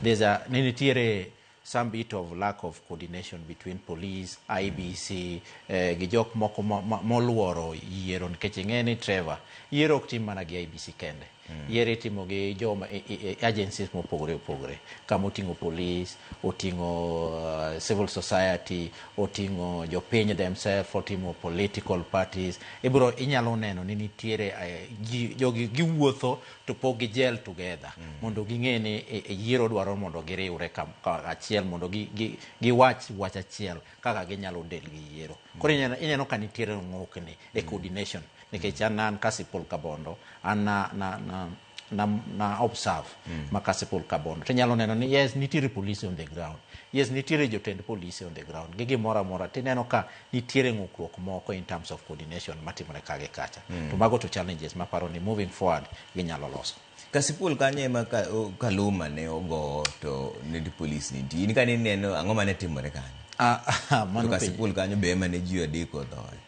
there's nitiere some bit of lack of coordination between police, IEBC, gi jok moko moluoro yiero nikech ing'eni Trevor, yiero ok tim mana gi IEBC kende. Yiero itimo gi joma agencies mopogore opogore, kama oting'o police, oting'o civil society, oting'o jopiny themselves, oting'o political parties. Inyalo neno ni nitiere jogi giwuotho to pok gigel together mondo ging'e ni yiero dwaro mondo giriwre achiel mondo giwach wach achiel kaka ginyalo del gi yiero. Koro ineno ka nitiere ng'okni e coordination nikech an kasipul kabondo an na observe ma kasipul kabondo tinyalo neno ni yes nitiere police on the ground, yes nitiere jotend police on the ground gi gimoro amora tineno ka nitiere ng'ukruok moko in terms of coordination matimore kage kacha. To mago to challenges maparo ni moving forward ginyalo loso. Kasipul kanye ma Kaluma ne ogo to ne police nitie in ka neno ang'o mane timore kanyo? Mano kasipul kanyo be ema ne ji adeko dhoye.